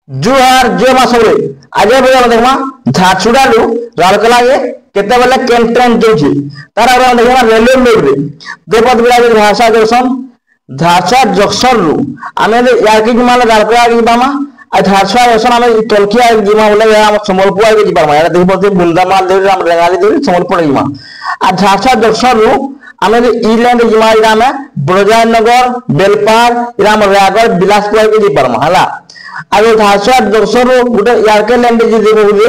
जुहार जो मासरे आज देखमा झारसुड़ा रु राउरकेला के केते बेले केन ट्रेन जोची तार आगे देखमा रेलवे मैप रे देपद बिला के भाषा जंक्शन झारसा जंक्शन रु आमे यार की माने राउरकेला के बामा आ झारसा जंक्शन आमे तलखिया जिमा बोले हम संबलपुर के जिबा यार देखबो से बुंदामाल देव हम रेंगाली देव संबलपुर जिमा आ झारसा जंक्शन रु आमे इलैंड जिमा इरा में ब्रजनगर बेलपार इरा में रायगढ़ बिलासपुर के जिबा हला आगे झारसा जंक्शन रु गुटे यार के लैंड जे देबो जे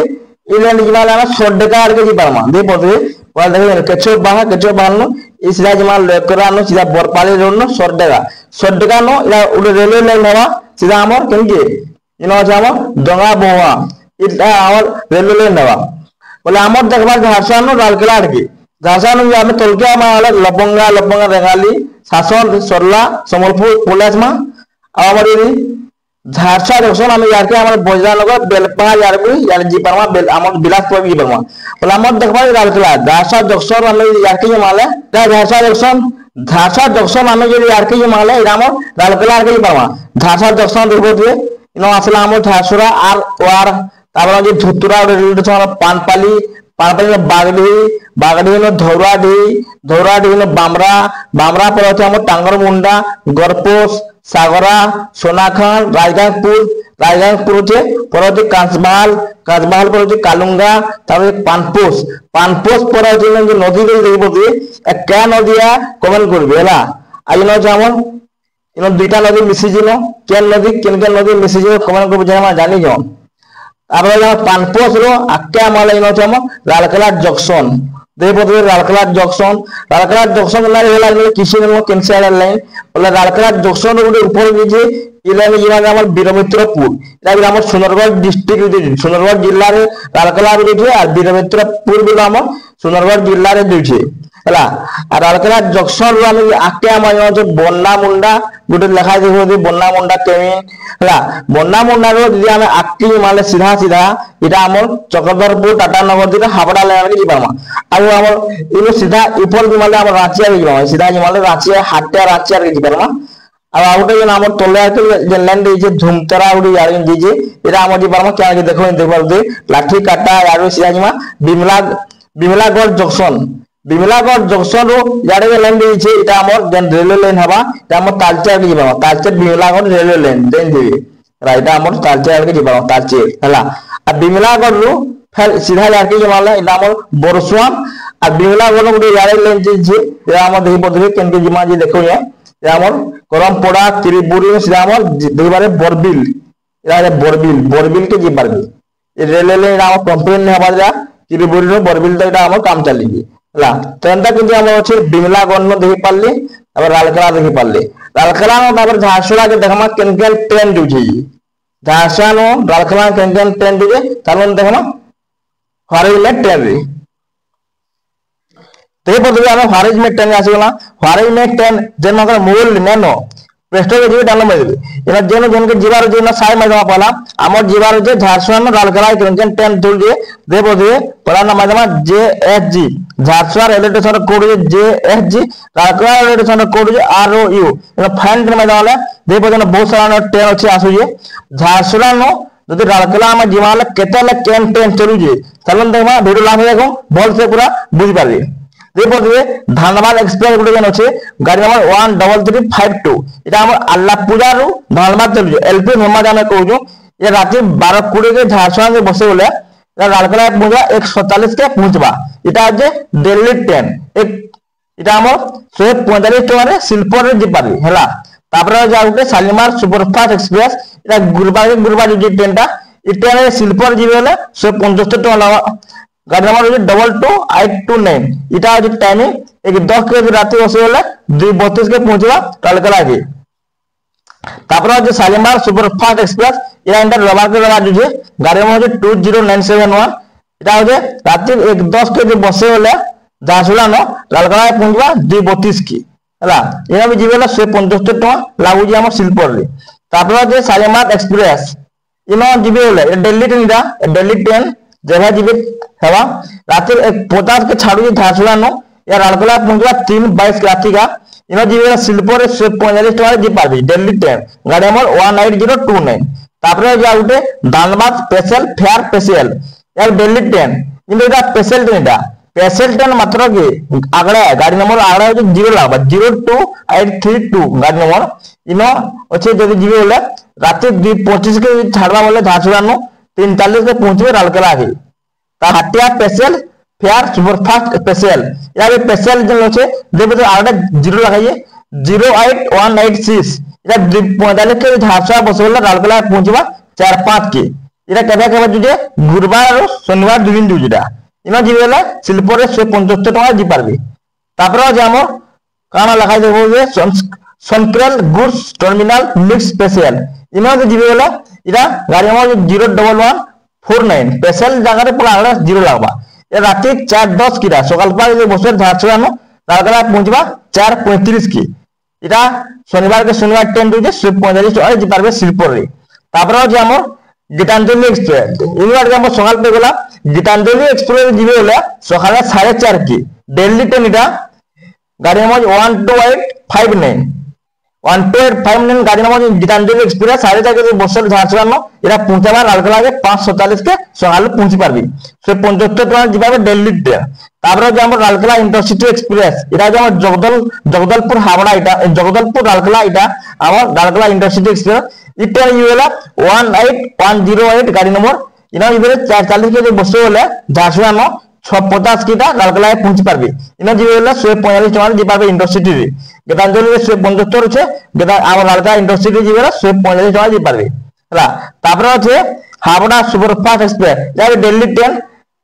इलैंड जिमा लाना सोडका आर के जिबा दे पदे वाल देखे केचो बाहनो इस राज मा लेकरा नो सीधा बरपाली रोड नो सोडका नो इला उडे रेलवे लाइन हवा सीधा हमर केनके इनो जामा डंगा बोवा इटा हमर रेलवे लाइन हवा बोले हमर देखबा झारसा नो राउरकेला के झारसा नो आमे तलकिया मा लबंगा रेंगाली शासन सरला संबलपुर पुलिस मा हमर झारसा जंक्शन आमे यार के हमर बोजनगर बेलपार यार भी यार जी परमा बेल हमर बिलासपुर भी परमा बोले हमर देखबा राउरकेला झारसा जंक्शन आमे यार के माले झारसा जंक्शन आमे जे यार के माले हमर राउरकेला के परमा झारसा जंक्शन देखबो जे इनो असला हमर झारसुरा आर वार तापर जे धुतुरा railway station पानपाली Bagdi no धौराडी no Bamra पर होते हमर टांगरमुंडा गरपोस सागरा सोनाखान राजगांगपुर होते पर होते कांसबाल पर होते कालुंगा तापर पानपोस पर होते जे नदी रे देखबो जे क्या नदिया कमेंट करबे हला आज नो हमर इनो दुईटा नदी मिसी जिनो केन नदी मिसी जिनो कमेंट करबे जे हम जानि जो अब पानपोस रो आक्या माले इनो हम राउरकेला जंक्शन देपदे राउरकेला जंक्शन ना हेला किसी नो कैंसिल लाइन बोले राउरकेला जंक्शन रो ऊपर जे इलाने जिला हमर बीरमित्रपुर इला हमर सुंदरगढ़ डिस्ट्रिक्ट सुंदरगढ़ जिल्ला रे राउरकेला रे जे आ बीरमित्रपुर भी हमर सुंदरगढ़ जिल्ला रे देछे हला आ राउरकेला जंक्शन रो हम आक्या माने जे बन्ना मुंडा गुटे लिखा देखो जे बन्ना मुंडा केमिन हला बन्ना मुंडा रो जे हम आक्की माले सीधा इटा हमर चक्रधरपुर टाटा नगर दिला हावड़ा लाइन के जिबामा आ हमर इनो सीधा ऊपर माले हमर रांची आ जिबामा सीधा माले रांची हाट्या रांची आ के जिबामा अब आउटे जे हमर तोले आके जे लैंड जे झुमतरा उडी यार जे इरा हमर जिबामा क्या के देखो दे लाठी काटा यार सीधा जिमा बिमलागढ़ जंक्शन रो यारे लाइन दे इटा हमर जन रेलवे लाइन हवा इटा हमर तालचेर के जिबामा तालचेर बिमलागढ़ रेलवे लाइन देन देबे राइट हमर तालचेर के जिबामा तालचेर हला आ बिमलागढ़ रो फिर सीधा यार के जिमाला इटा हमर बोरसवान आ बिमलागढ़ गुटे यारे लाइन जे इरा हमर देहि पदरे केन के जिमा जे देखो या हमर करमपोड़ा त्रिपुरी सीधा हमर देबारे बरबिल इरा बरबिल के जिबार रेलवे लाइन हमर कंप्लेन हवा जा त्रिपुरी रो बरबिल तो इटा हमर काम चली ला तेंता किंतु हम अछि बिमलागढ़ न देखि पारले अब राउरकेला देखि पारले राउरकेला न तापर झारसुड़ा के देखमा केन ट्रेन दुछि झारसा न राउरकेला केन ट्रेन दुजे तालन देखमा फारेज में ट्रेन रे ते पदवे हम फारेज में ट्रेन आसीगला फारेज में ट्रेन जेन मगर मोबाइल नेनो प्रेस्टो जे डाउन मारबे एना जेन के जीवार जे ना साइ मारवा पाला हमर जीवार जे झारसुड़ा न राउरकेला केन ट्रेन दुल जे दे पदवे पड़ा ना मारवा JSG Jharsuguda railway station code J SG Rourkela railway station code J ROU एना फाइन ट्रेन में डाले दे पदन बहुत सारा ट्रेन अछि आसु जे झारसुड़ा नो जदि राउरकेला में जिमाले केतेले केन ट्रेन चलु जे चलन देखमा वीडियो लाभ देखो बोल से पूरा बुझ पाबे दे पदवे धनबाद एक्सप्रेस गुटे जन अछि गाड़ी नंबर 13352 इटा हमर अल्लाहपुरा रु धनबाद चलु जे एलपी मोहम्मद हम कहू ये राति 12:20 के झारसुड़ा से बसे बोले राउरकेला पहुंचा 147 के पहुंचबा इटा जे दिल्ली ट्रेन एक इटा हमर 145 टका रे सिलपर रे जिपारी हला तापर जाउते शालीमार सुपरफास्ट एक्सप्रेस इटा गुरुबार जे ट्रेनटा इ ट्रेन रे सिलपर जिबेले 175 टका लावा गाड़ी नंबर 22829 इटा जे टाइमिंग एक 10 के राति बसे बोले 2:32 के पहुंचबा राउरकेला के तापर जे शालीमार सुपरफास्ट एक्सप्रेस इरा इंटर रबार के लगा जुजे गाड़ी नंबर 20971 इटा होजे राति 1:10 के जे बसे बोले झारसुड़ा न राउरकेला पहुंचबा 2:32 की हला इना भी जिबेला 175 टका लागु जे हमर सिलपर रे तापर जे शालीमार एक्सप्रेस इना जिबे बोले दिल्ली ट्रेन जगह जिबे हवा राति 1:50 के छाड़ू जे झारसुड़ा न या राउरकेला पहुंचबा 3:22 राति का इना जिबेला सिलपर 145 टका जे पाबी दिल्ली ट्रेन गाड़ी नंबर 18029 तापर जा उठे धनबाद स्पेशल फेयर स्पेशल यार दिल्ली ट्रेन কিন্তু এটা স্পেশাল ট্রেন এটা স্পেশাল ট্রেন মাত্র কি আগড়া গাড়ি নম্বর আগড়া হচ্ছে 0 লাগবে 02832 গাড়ি নম্বর ইনো আছে যদি জিবি বলে রাতে 2:25 কে ছাড়বা বলে ঝাড়সুড়া 3:40 কে পৌঁছবে রালকেলা আগে তা Hatia special fair superfast special यार स्पेशल जो আছে দেখো আগড়া 0 লাগাইয়ে 08186 এটা 45 के ঝাড়সুড়া বসলে রালকেলা পৌঁছবা 4-5 के এটা কেবে কেবে যদি গুরুবার আর শনিবার দুই দিন দুইটা ইনো জিবি হলে শিল্পরে 175 টাকা দি পারবে তারপরে যে আমার কানা লেখাই দেবো যে সনক্রেল গুডস টার্মিনাল মিক্স স্পেশাল ইনো জিবি হলে এটা গাড়ি আমার 01149 স্পেশাল জায়গায় পুরো আগড়া 0 লাগবা এ রাতে 4:10 কিরা সকাল পার বছর ঝাড়সুড়ানো রালকেলা পৌঁছবা 4:35 কি এটা শনিবার के শনিবার ট্রেন দুইতে 45 টাকা দি পারবে শিল্পরে তারপরে যে আমার গীতাঞ্জলি এক্সপ্রেস ইনভার আমরা সকাল পে গেলাম গীতাঞ্জলি এক্সপ্রেস দিবে হলে সকালে 4:30 কি দিল্লি ট্রেন এটা গাড়ি নম্বর 12859 12859 গাড়ি নম্বর গীতাঞ্জলি এক্সপ্রেস 4:30 কে বসল ঝাড়সুড়ানো এটা পৌঁছাবার রালকেলা আগে 5:47 কে সকালে পৌঁছি পারবি 75 টাকা দিবাবে দিল্লি ট্রেন তারপরে যে আমরা রালকেলা ইন্টারসিটি এক্সপ্রেস এটা যে আমার জগদলপুর হাওড়া এটা জগদলপুর রালকেলা এটা আমার রালকেলা ইন্টারসিটি এক্সপ্রেস এটা ইউলা 18108 গাড়ি নম্বর ইনা ইবেরে 440 কে বসে হলে ঝাড়সুড়ানো 650 কিটা রালকেলায় পৌঁছি পারবি ইনা যে হলে 145 টাকা দি পারবে ইন্টারসিটি রে গীতাঞ্জলি 175 আছে গেদা আমার রালকেলা ইন্টারসিটি জিবেরা 145 টাকা দি পারবে হলা তারপরে আছে হাওড়া সুপারফাস্ট এক্সপ্রেস এটা দিল্লি ট্রেন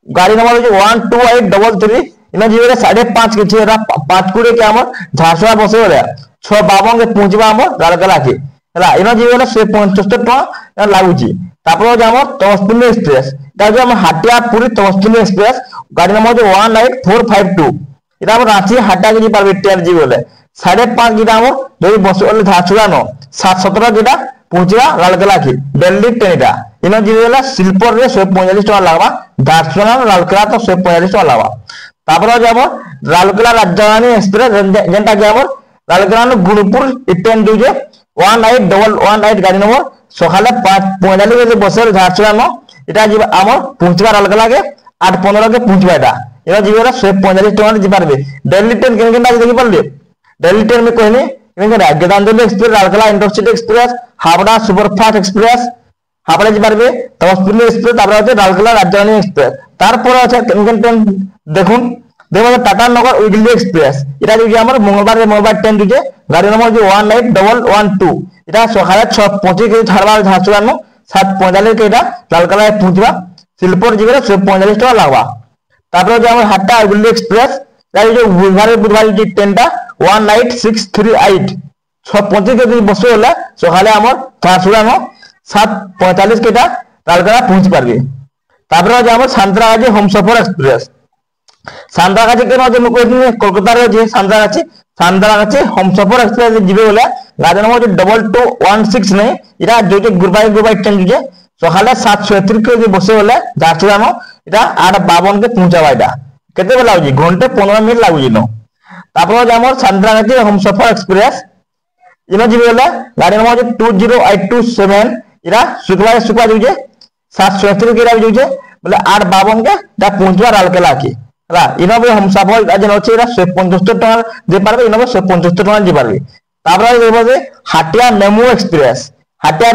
গাড়ি নম্বর হচ্ছে 12833 ইনা জিবেরা 5:30 কিছু এরা 5:20 কে আমার ঝাড়সুড়া বসে হলে 6:52 কে পৌঁছবা আমার রালকেলা কে হলা ইনা জিবেরা 175 টাকা লাগুছি তারপরে যে আমার তমসপল্লী এক্সপ্রেস এটা যে আমার হাটিয়া পুরী তমসপল্লী এক্সপ্রেস গাড়ি নম্বর 18452 এটা আমার রাঁচি হাটিয়া কে পারবে ট্রেন জি বলে 5:30 কিটা আমার যদি বসে হলে ঝাড়সুড়ানো 7:17 কিটা পৌঁছবা রালকেলা কি দিল্লি ট্রেন এটা ইনা জি বলে শিল্পর রে 145 টাকা লাগবা ঝাড়সুড়া রালকেলা তো 145 টাকা লাগবা তারপরে যে আমার রালকেলা রাজধানী এক্সপ্রেস যেটা কি আমার রালকেলা গুরুপুর ট্রেন দুইছে 18118 গাড়ি নম্বর সকালে 5:45 কে বসে ঝাড়সুড়ানো এটা যে আমার পৌঁছবা রালকেলা কে 8:15 কে পৌঁছবা এটা এরা জিবেরা 145 টাকা দি পারবে দিল্লি ট্রেন কেন কেন দেখি পারলে दिल्ली ट्रेन में कहने Gitanjali express Rourkela intercity express Howrah superfast express Howrah जी पारबे तमसपल्ली एक्सप्रेस তারপর আছে রালকেলা রাজধানী এক্সপ্রেস তারপর আছে কেন ট্রেন দেখুন দেখো টাটা নগর উইকলি এক্সপ্রেস এটা যদি আমার মঙ্গলবার ট্রেন দিছে গাড়ি নম্বর যে 18112 এটা সকালে 6:25 কে ছাড়বা ঝাড়সুড়ানো 7:45 কে এটা রালকেলায় পৌঁছবা শিলপুর জিবেরা 145 টাকা লাগবা তারপর যে আমার হাটটা উইকলি এক্সপ্রেস তাই যে বুধবার যে ট্রেনটা 19638 6:25 কে বসে হলে সকালে আমার ঝাড়সুড়ানো 7:45 কে এটা রালকেলা পৌঁছি পারবে তারপরে যে আমার সান্ত্রাগাছি হোমসফর এক্সপ্রেস সান্ত্রাগাছি কেন যে কইনি কলকাতার যে সান্ত্রাগাছি হোমসফর এক্সপ্রেস জিবে হলে গাড়ি নম্বর 2216 নেই এটা যেটা গুরবাই ট্রেন যে সকালে 7:36 কে বসে হলে ঝাড়সুড়ানো এটা 8:52 কে পৌঁছাবা এটা কেতে বেলা হচ্ছে ঘন্টা 15 মিনিট লাগুছি ন তারপর যে আমার সান্ত্রাগাছি হোমসফর এক্সপ্রেস ইনো জিবে হলে গাড়ি নম্বর 20827 এটা শুক্রবার যাচ্ছে 7:36 কে যাচ্ছে বলে 8:52 কে এটা পৌঁছবা রালকেলা কি হলা ইনোবে হোমসফর আজ হচ্ছে এটা 175 টাকা যে পারবে ইনোবে 175 টাকা যে পারবে তারপরে দেখবো যে হাটিয়া মেমু এক্সপ্রেস হাটিয়া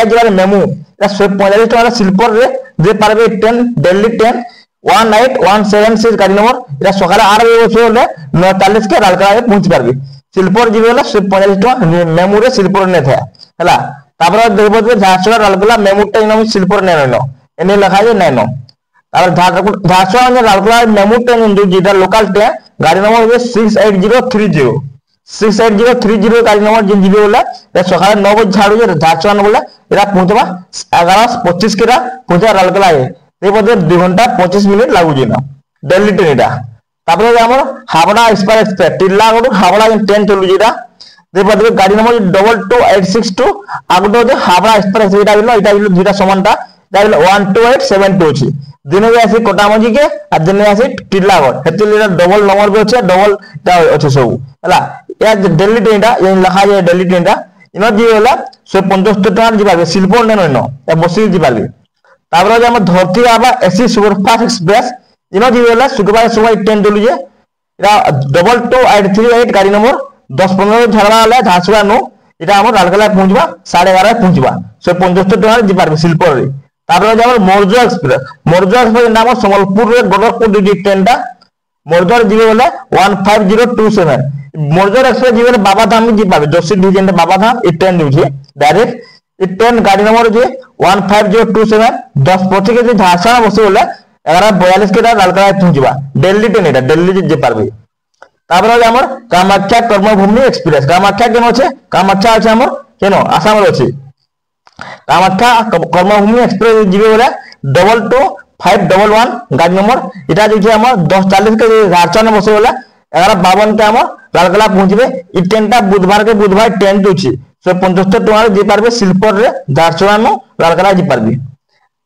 যাবার মেমু এটা 145 টাকা শিলপুর রে যে পারবে ট্রেন দিল্লি ট্রেন 18176 গাড়ি নম্বর এটা সকালে 8 বাজে বসে হলে 9:40 কে রালকেলায় পৌঁছে পারবে শিলপুর জিবে হলে 145 টাকা মেমু রে শিলপুর নে থাকে হলা তারপরে দেখবো যে ঝাড়সুড়া রালকেলা মেমুটা ইনো শিলপুর নে নয় এনে লেখা যায় নাই ন তারপর ঝাড়সুড়া রালকেলা মেমু ট্রেন যেটা লোকাল ট্রেন গাড়ি নম্বর 68030 গাড়ি নম্বর যে জিবে হলে সকালে 9 বাজে ছাড়বে ঝাড়সুড়া বলে এটা পৌঁছবা 11:25 কে পৌঁছা রালকেলায় দেখবো 2 ঘন্টা 25 মিনিট লাগুছে না দিল্লি ট্রেন এটা তারপরে আমার হাওড়া এক্সপ্রেস টিল্লাগড় হাওড়া ট্রেন চলুছে এটা দেখবো গাড়ি নম্বর 22862 আগটো যে হাওড়া এক্সপ্রেস এটা হলো দুইটা সমানটা এটা হলো 12872 আছে দিনে আসে কোটামজি কে আর দিনে আসে টিল্লাগড় হেতলে এটা ডবল নম্বর আছে ডবল আছে সব হলা এটা দিল্লি ট্রেনটা লেখা যায় দিল্লি ট্রেনটা ইন ଯିବେ ବୋଲେ 175 ଟଙ୍କା ଯିବାବେ ଶିଳ୍ପ ନେନ ଇନ ଏ ବସି ଯିବାବେ ତାପରେ ଯେ ଆମ ଧରତି ଆବା ଏସି ସୁପରଫାଷ୍ଟ ଏକ୍ସପ୍ରେସ ইন ଯିବେ ବୋଲେ শুক্রবার সময় ট্রেন চলু যে এটা 22838 গাড়ি নম্বর 10-15 ঝাড়বা হলে ঝাড়সুড়া নু এটা আমার রালকেলা পৌঁছবা 11:30 পৌঁছবা 175 টଙ୍କା ଯିବାବେ ଶିଳ୍ପରେ তারপরে যে আমার মৌর্য এক্সপ্রেস নাম সম্বলপুরের গড়পুর দুই ট্রেনটা মৌর্যর ଯିବେ ବୋଲେ 15027 মৌর্যর এক্সপ্রেস ଯିବେ বাবাধাম ଯିବାবে যোশী ডিভিজন বাবাধাম এই ট্রেন দিউছে ডাইরেক্ট এই ট্রেন গাড়ি নম্বর যে 15027 10 পথে যে ঝাড়সানা বসে বলে 11:42 কে রালকেলা পৌঁছবা দিল্লি ট্রেন এটা দিল্লি যে পারবে তারপরে যে আমার কামাখ্যা কর্মভূমি এক্সপ্রেস কামাখ্যা কেন আছে কামাখ্যা আছে আমার কেন আসামের আছে কামাখ্যা কর্মভূমি এক্সপ্রেস ଯିବେ ବୋଲେ 22511 গাড়ি নম্বর এটা যে আমার 10:40 কে ঝাড়সানা বসে বলে 11:52 কে আমার রালকেলা পৌঁছবে এই ট্রেনটা বুধবার ট্রেন দুছি 175 টଙ୍କା যে পারবে শিলপুর রে ঝাড়সুড়া নু রালকেলা যে পারবে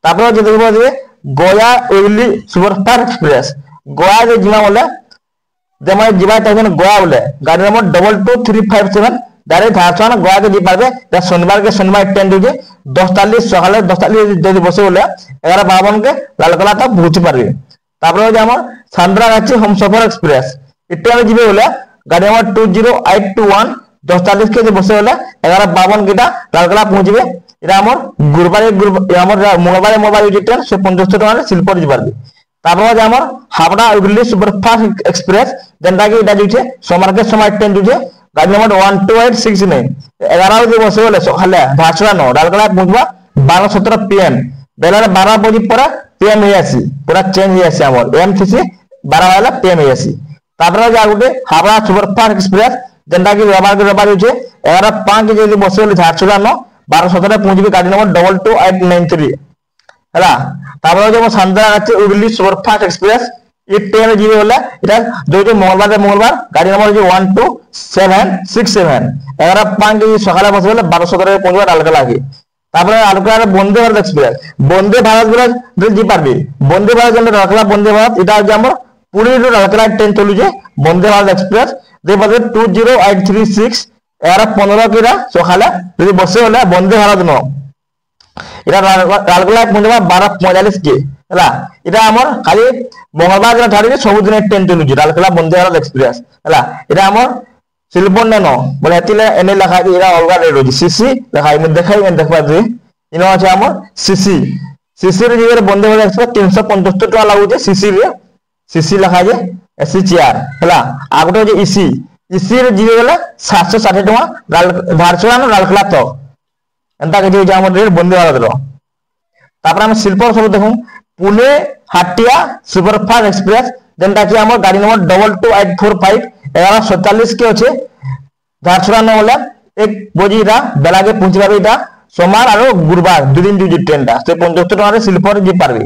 তারপরে যে দেখব যে গয়া উইলি সুপারফাস্ট এক্সপ্রেস গয়া যে জিমা বলে যেমন ଯିବା চাইছেন গয়া বলে গাড়ি নম্বর 22357 ডাইরেক্ট ঝাড়সুড়া গয়া के जे পারবে এটা শনিবার ট্রেন দুছে 10:40 সকালে 10:40 যদি বসে বলে 11:52 কে রালকেলা তা পৌঁছে পারবে তারপরে যে আমার সান্দ্রাগাছি হোমসফর এক্সপ্রেস এটা ଯିବେ বলে গাড়ি নম্বর 20821 10:40 কে যে বসে বলে 11:52 কেটা রালকেলা পৌঁছবে এটা আমার গুরুবারে আমার মঙ্গলবারে যে ট্রেন 175 টাকা শিলপুর যে পারবে তারপরে যে আমার হাবড়া হুগলি সুপারফাস্ট এক্সপ্রেস যেটা কি এটা দিছে সমারকে সময় ট্রেন দিছে গাড়ি নম্বর 12869 11 যে বসে বলে সকালে ঝাড়সুড়া ন রালকেলা পৌঁছবা 12:17 PM বেলার 12 বজি পরে PM হয়ে আসি পুরা চেঞ্জ হয়ে আসি আমার এম থেকে 12 বেলা PM হয়ে আসি তারপরে যে আগুতে হাবড়া সুপারফাস্ট এক্সপ্রেস যেটা কি রবিবার হচ্ছে 11:05 যদি বসে বলে ঝাড়সুড়া ন 12:17 পৌঁছবে গাড়ি নম্বর 22893 ହେଲା তারপরে যে সান্দ্রাগাছি হুগলি সুপারফাস্ট এক্সপ্রেস এই ট্রেন ଯିବେ বলে এটা যে মঙ্গলবার গাড়ি নম্বর যে 12767 11:05 যে সকালে বসে বলে 12:17 পৌঁছবে রালকেলা কে তারপরে রালকেলা বন্দে ভারত এক্সপ্রেস বন্দে ভারত বলে যে পারবে বন্দে ভারত যেন রালকেলা বন্দে ভারত এটা যে আমার Puri two রালকেলা train চলুছে Vande Bharat express যে পারবে 20836 11:15 কেরা সকালে যদি বসে বলে বন্দে ভারত ন এটা রালকেলা পৌঁছবা 12:45 কে ହେଲା এটা আমার খালি মঙ্গলবার দিন ছাড়িয়ে ସବୁଦିନ ট্রেন চলুছে রালকেলা বন্দে ভারত এক্সপ্রেস ହେଲା এটা আমার শিলপুর নেন বলে এতিলে এনে লেখা আছে এটা অলগা রেট রয়েছে সিসি লেখা আমি দেখাই দেখবা যে ইনো আছে আমার সিসি রে যে বন্দে ভারত এক্সপ্রেস 375 টাকা লাগুছে সিসি লেখা আছে এসি চেয়ার ହେଲା আগটা যে ইসি রে ଯିବେ গেলে 760 টাকা ঝাড়সুড়া রালকেলা তক এন্তা কিছু যে আমার রেট বন্দে ভারত র তারপরে আমি শিলপুর সব দেখুন পুনে হাটিয়া সুপারফাস্ট এক্সপ্রেস যেটা কি আমার গাড়ি নম্বর 22845 11:47 কে আছে ঝাড়সুড়া ন বলে 1 বজি এটা বেলাকে পৌঁছে যাবে এটা সোমবার আর গুরুবার দুদিন দুই ট্রেনটা 75 টাকা শিলপুর যে পারবে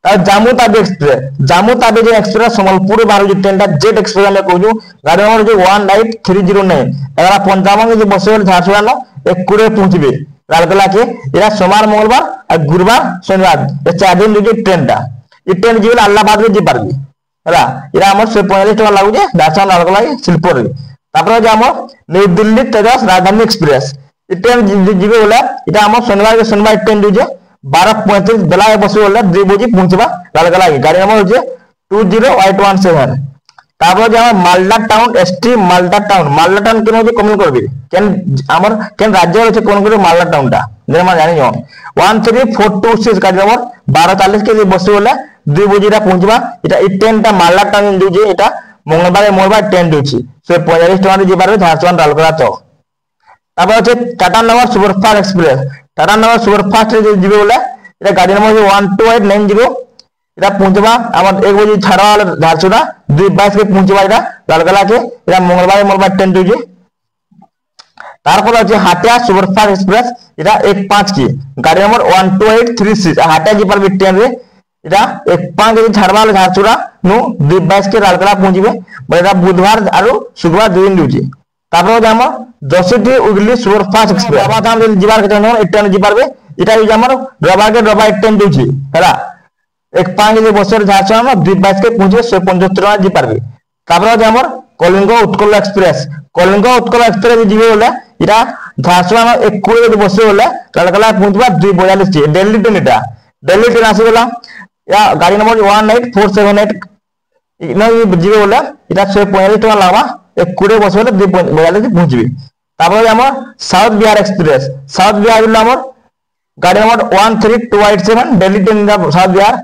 আর জাম্মু তাবি যে এক্সপ্রেস সম্বলপুর বারো যে ট্রেনটা জেট এক্সপ্রেস আমি কইছু গাড়ি নম্বর যে 19309 11:55 যে বসে বলে ঝাড়সুড়া ন 1 পৌঁছবে রালকেলা কে এরা সোমবার মঙ্গলবার আর গুরুবার শনিবার এই 4 দিন যে ট্রেনটা এই ট্রেন যে আল্লাহাবাদ যে পারবে ହେଲା এরা আমার 145 টাকা লাগুছে ঝাড়সুড়া রালকেলা শিলপুরে তারপরে যে আমার নিউ দিল্লি তেজস রাজধানী এক্সপ্রেস এই ট্রেন ଯିବେ বলে এটা আমার শনিবার ট্রেন দিছে 12:35 বেলায় বসে বলে 2 বজি পৌঁছবা রালকেলা গাড়ি নম্বর হচ্ছে 20817 তারপরে যে আমার মালদা টাউন কেন হচ্ছে কমেন্ট করবে আমার কেন রাজ্য রয়েছে কোন করে মালদা টাউনটা যেমন জানি 13426 গাড়ি নম্বর 12:40 কে বসে বলে 2 বজিটা পৌঁছবা এটা এই ট্রেনটা মালদা টাউন দিচ্ছে এটা মঙ্গলবার ট্রেন দিচ্ছে 45 টাকা যে পারবে ঝাড়সুড়া রালকেলা চক তারপর হচ্ছে টাটা নগর সুপারফাস্ট এক্সপ্রেস টাটা নগর সুপারফাস্ট ଯିବେ বলে এটা গাড়ি নম্বর 12890 এটা পৌঁছবা আমার 1 বজি ছাড়া ঝাড়সুড়া 2:22 কে পৌঁছবা এটা রালকেলা কে এটা মঙ্গলবার ট্রেন দিচ্ছে তারপর আছে হাটিয়া সুপারফাস্ট এক্সপ্রেস এটা 1:05 কি গাড়ি নম্বর 12836 হাটিয়া যে পারবে ট্রেন রে এটা 1:05 যদি ছাড়বা ঝাড়সুড়া নু 2:22 কে রালকেলা পৌঁছবে বলে এটা বুধবার আর শুক্রবার দুই দিন দিচ্ছে তারপর যে আমার 10টি হুগলি সুপারফাস্ট এক্সপ্রেস বাবাধাম যদি যাবার কথা নয় এই ট্রেন যে পারবে এটা হচ্ছে আমার রবিবার ট্রেন দিচ্ছে ହେଲା 1:05 যদি বসে ঝাড়সুড়া না 2:22 কে পৌঁছবে 175 টাকা যে পারবে তারপর যে আমার কলিঙ্গ উৎকল এক্সপ্রেস যে ଯିବେ বলে এটা ঝারসুগুড়া এক কোড়ে যদি বসে বলে রাউরকেলা পৌঁছবা 2:42 দিল্লি ট্রেন এটা দিল্লি ট্রেন আসিগলা या गाड़ी नंबर 18478 इना जीवे बोले এটা 45 টাকা লাগবা এক কোড়ে বসে বলে 2:42 পৌঁছবি তারপরে আমার south Bihar express south Bihar হলো আমার गाड़ी number 13287 Delhi train south Bihar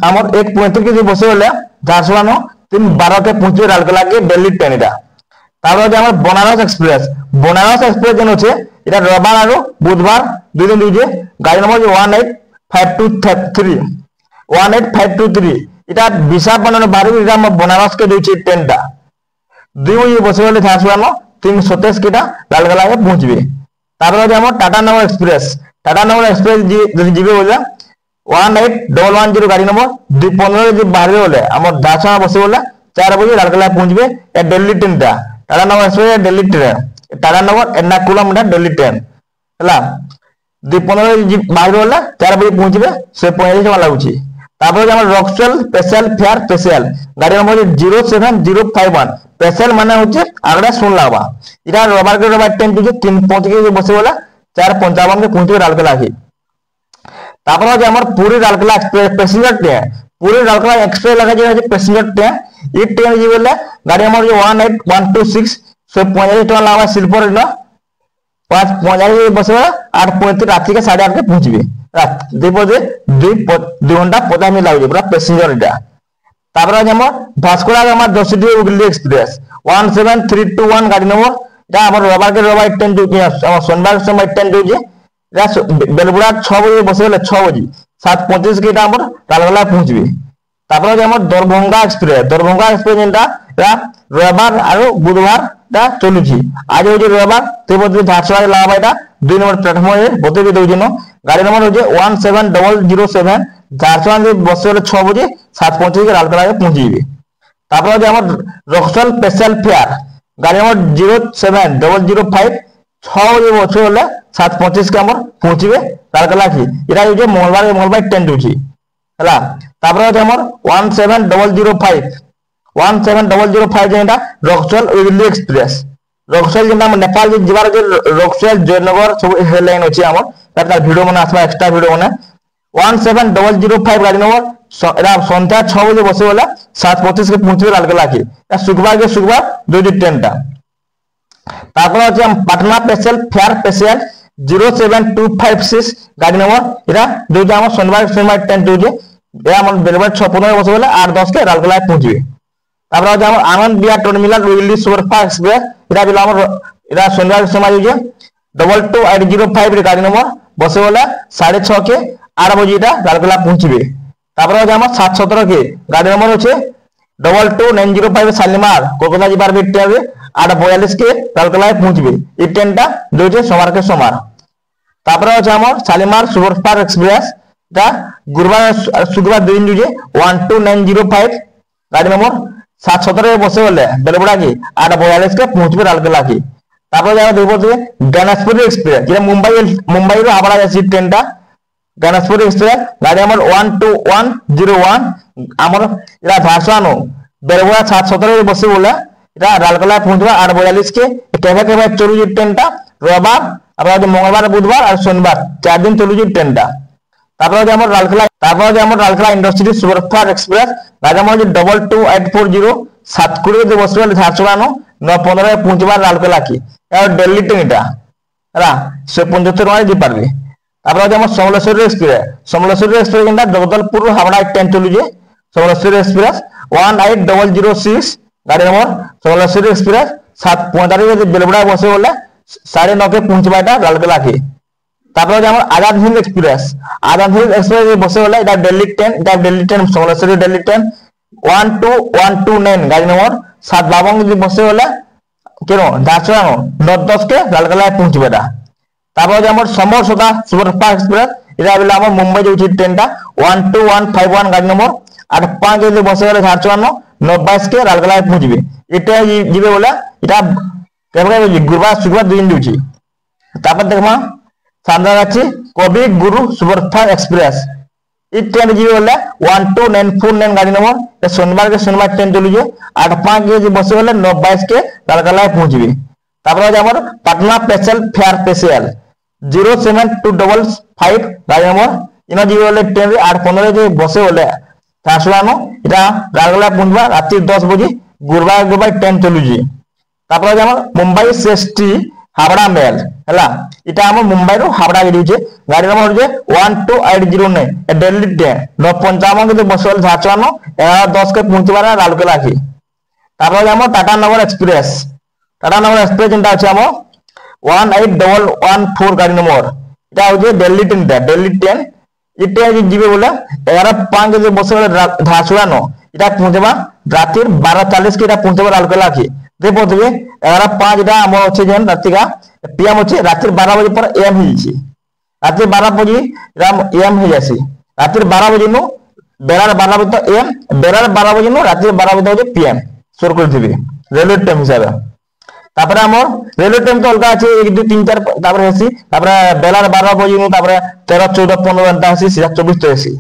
আমার 1:35 के বসে বলে ঝারসুগুড়া 3:12 के পৌঁছবে রাউরকেলা के दिल्ली ट्रेन এটা তারপরে যে আমার बनारस एक्सप्रेस যেন আছে এটা রবিবার আর বুধবার দুই দিন দুইছে গাড়ি নম্বর 18523 এটা বিশাখাপট্টনম বাড়ি এটা আমার बनारस के দিয়েছে ট্রেনটা 2 बजे বসে বলে ঝারসুগুড়া 327 কেটা রাউরকেলা के পৌঁছবে তারপরে যে আমার টাটা নগর এক্সপ্রেস যদি যাবে বলে 18110 গাড়ি নম্বর 215 যদি বাড়বে বলে আমার ঝারসুগুড়া বসে বলে 4 बजे রাউরকেলা পৌঁছবে এই দিল্লি ট্রেনটা टाटा नगर एक्सप्रेस दिल्ली ट्रेन टाटा नगर एर्नाकुलम दिल्ली ट्रेन है 2:15 बाहर वाला 4 बजे पहुंचबे 45 টাকা লাগুছি তারপরে আমার রক্সেল স্পেশাল ফেয়ার স্পেশাল গাড়ি নম্বর 07051 স্পেশাল মানে হচ্ছে আগড়া শুন লাগবা এটা রবিবার के রবিবার ট্রেন দিকে 3:35 के বসে বলা 4:55 के पहुंचবে রাউরকেলা কি তারপরে যে আমার Puri Rourkela express passenger train Puri Rourkela express লাগা যে প্যাসেঞ্জার ট্রেন এই ট্রেন যে বলে गाड़ी नंबर 18126 45 টাকা লাগবা শিলপুর না 5:45 বসে 8:35 রাত থেকে 8:30 के পৌঁছবে রাত 2 बजे 2 घंटा 50 मिनट লাগবে পুরো প্যাসেঞ্জার এটা তারপরে যেমন ভাস্কোড়া গামা দশটি হুগলি এক্সপ্রেস 17321 গাড়ি নম্বর এটা আমার রবিবার के রবিবার ট্রেন দুটি আমার সোমবার ট্রেন দুটি এটা বেলগুড়া 6 बजे বসে হলে 6 बजे 7:35 के এটা আমার রাউরকেলা পৌঁছবে তারপরে যেমন দরভঙ্গা এক্সপ্রেস এটা রবিবার আর বুধবার এটা চলুছি আজ হচ্ছে রবিবার তেবদ্রি ঝারসুগুড়া লাগাবা এটা 2 নম্বর প্ল্যাটফর্মে বসে দেওয়ার জন্য গাড়ি নম্বর হচ্ছে 17007 ঝারসুগুড়া বসে হলে 6 बजे 7:35 के রাউরকেলা পৌঁছবে তারপরে যে আমার রক্সেল স্পেশাল ফেয়ার গাড়ি নম্বর 07005 6 बजे বসে হলে 7:35 के আমার পৌঁছবে রাউরকেলা কি এটা হচ্ছে মঙ্গলবার ট্রেন দুটি হলা তারপরে হচ্ছে আমার 17005 যেটা রক্সেল উইলি এক্সপ্রেস রক্সেল যেটা আমার নেপাল যে যাবার যে রক্সেল জয়নগর সব লাইন আছে আমার তার ভিডিও মানে আসবা এক্সট্রা ভিডিও মানে 17005 গাড়ি নম্বর এটা সন্ধ্যা 6 बजे বসে বলে 7:35 के পৌঁছবে রাউরকেলা কি এটা শুক্রবার দুই ট্রেনটা তারপরে হচ্ছে পাটনা স্পেশাল ফেয়ার স্পেশাল 07256 গাড়ি নম্বর এটা দুইটা আমার শনিবার ট্রেন দুইটা এটা আমার বেলবার 6:15 বসে বলে 8:10 के রাউরকেলা পৌঁছবে তারপরে হচ্ছে আমার Anand Vihar terminal Delhi superfast express এটা বিল আমার এটা শনিবার সময় হচ্ছে 22805 গাড়ি নম্বর বসে বলে 6:30 के 8 बजे এটা রাউরকেলা পৌঁছবে তারপরে হচ্ছে আমার 717 के গাড়ি নম্বর হচ্ছে 22905 শালিমার কলকাতা যাবার ট্রেন 8:42 के রাউরকেলা পৌঁছবে এই ট্রেনটা দুইটা সোমবারকে সোমবার তারপরে হচ্ছে আমার শালিমার সুপারফাস্ট এক্সপ্রেস এটা শুক্রবার দুই দিন দুইছে 12905 গাড়ি নম্বর 717 বসে বলে বেলগুড়া কি 8:42 के পৌঁছবে রাউরকেলা কি তারপরে যারা দেখবো যে গণেশপুর এক্সপ্রেস যেটা মুম্বাইয়ের হাওড়া যাচ্ছে ট্রেনটা গণেশপুর এক্সপ্রেস গাড়ি আমার 12101 আমার এটা ঝারসুগুড়া বেলগুড়া 717 বসে বলে এটা রাউরকেলা পৌঁছবে 8:42 के কেভাবে চলুছে ট্রেনটা রবিবার আবার মঙ্গলবার বুধবার আর শনিবার 4 दिन চলুছে ট্রেনটা তারপরে যে আমার রাউরকেলা ইন্ডাস্ট্রি সুপারফাস্ট এক্সপ্রেস গাড়ি নম্বর 22840 7:20 বসে বলে ঝারসুগুড়া 9:15 পৌঁছবার রাউরকেলা কি দিল্লি ট্রেন এটা হ্যাঁ 75 টাকা দিয়ে পারবে তারপরে যে আমার সমলেশ্বরী এক্সপ্রেস কিন্তু জগদলপুর হাওড়া ট্রেন চলুছে সমলেশ্বরী এক্সপ্রেস 18006 গাড়ি নম্বর সমলেশ্বরী এক্সপ্রেস 7:45 বেলগুড়া বসে বলে 9:30 के পৌঁছবা এটা রাউরকেলা কি তারপরে যে আমার আজাদ হিন্দ এক্সপ্রেস বসে বলে এটা দিল্লি ট্রেন সমলেশ্বরী দিল্লি ট্রেন 12129 গাড়ি নম্বর 752 বসে বলে কেন ঝারসুগুড়া 9:10 के রাউরকেলা পৌঁছবে এটা তারপরে যে আমার সমরসতা সুপারফাস্ট এক্সপ্রেস এটা বলে আমার মুম্বাই যাচ্ছে ট্রেনটা 12151 গাড়ি নম্বর 8:05 বসে গেলে ঝারসুগুড়া 9:22 के রাউরকেলা পৌঁছবে এটা যাবে বলে এটা কেবল গুরুবার শুক্রবার দুই দিন দিচ্ছি তারপর দেখবা সান্দাগাছি কবি গুরু সুপারফাস্ট এক্সপ্রেস এই ট্রেন যাবে বলে 12949 গাড়ি নম্বর শনিবার ট্রেন চলুছে 8:05 বসে গেলে 9:22 के রাউরকেলা পৌঁছবে তারপরে আছে আমার পাটনা স্পেশাল ফেয়ার স্পেশাল 07255 গাড়ি নম্বর ইনো ଯିବେ বলে ট্রেন রে 8:15 যে বসে বলে ঝারসুগুড়া এটা রালকেলা পৌঁছবা রাত্রি 10 বজে গুরবাই ট্রেন চলুছি। তারপরে আছে আমার মুম্বাই সিএসটি হাবড়া মেল হেলা এটা আমার মুম্বাই রু হাবড়া গিয়েছে গাড়ি নম্বর হচ্ছে 12809 দিল্লি ট্রেন 9:55 কে বসে বলে ঝারসুগুড়া 11:10 কে পৌঁছবার রালকেলা কি। তারপরে আমার টাটা নগর এক্সপ্রেস যেটা আছে আমার 18114 গাড়ি নম্বর এটা হচ্ছে দিল্লি ট্রেন এটা যাবে বলে 11:05 যে বসে বলে ঝারসুগুড়া এটা পৌঁছবা রাত্রি 12:40 কে এটা পৌঁছবা রালকেলা কি। দেখো তুমি 11:05 এটা আমার হচ্ছে যেন রাত্রিকা পিএম হচ্ছে রাত্রি 12 বজে পর এম হয়ে যাচ্ছে রাত্রি 12 বজে এম হয়ে যাচ্ছে রাত্রি 12 বজে নু বেলার 12 বজে এম বেলার 12 বজে নু রাত্রি 12 বজে হচ্ছে পিএম শুরু করে দিবে রেলওয়ে টাইম হিসাবে। তারপরে আমার রেলওয়ে টাইম তো অলগা আছে 1 2 3 4 তারপরে আসি তারপরে বেলার 12 বজে নু তারপরে 13 14 15 ঘন্টা আসি 24 তো আসি।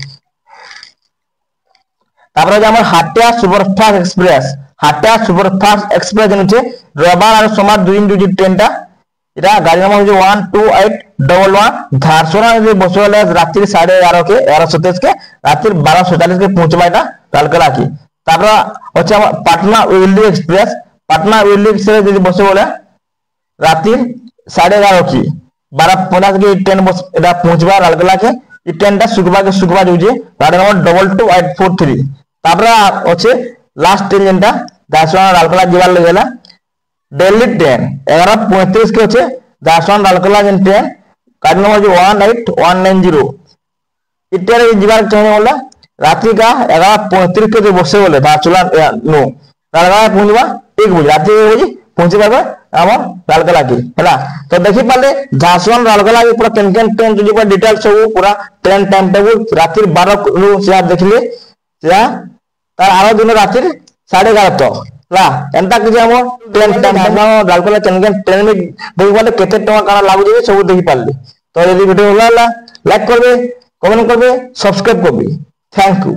তারপরে যে আমার হাটিয়া সুপারফাস্ট এক্সপ্রেস হচ্ছে রবিবার আর সোমবার দুই দিন দুই ট্রেনটা এটা গাড়ি নাম্বার হচ্ছে 12811 ঝারসুগুড়া বসে হলে রাত্রি 11:30 কে 11:27 কে রাত্রি 12:47 কে পৌঁছবা এটা রালকেলা কি। তারপরে হচ্ছে আমার পাটনা উইলি এক্সপ্রেস যদি বসে বলে রাত্রি 11:30 কি 12:50 কে ট্রেন এটা পৌঁছবা রালকেলা কে। এই ট্রেনটা শুক্রবার যাচ্ছে গাড়ি নাম্বার 22843। তারপরে হচ্ছে লাস্ট ট্রেন যেটা ঝারসুগুড়া রালকেলা যাবার লাগেলা দিল্লি ট্রেন 11:35 কে হচ্ছে ঝারসুগুড়া রালকেলা যে ট্রেন গাড়ি নম্বর হচ্ছে 18190 এটা যাবার ট্রেন বলে রাত্রি কা 11:35 কে বসে বলে ঝারসুগুড়া রালকেলা পৌঁছবা 1 বজে রাত্রি 1 বজে পৌঁছে পাবে আমার রালকেলা কি হেলা। তো দেখি পারলে ঝারসুগুড়া রালকেলা পুরা ট্রেন যদি ডিটেল सब पूरा ट्रेन टाइम टेबल रात्रि 12 रु से देखले या तार आरो दिन रात्रि 11:30 तो ला एंता कि हम ट्रेन टाइम टेबल रालकेला ट्रेन में देखि पाले केते टका काना लागु जे सब देखि पाले। तो यदि वीडियो होला लाइक करबे कमेंट करबे सब्सक्राइब करबे थैंक यू।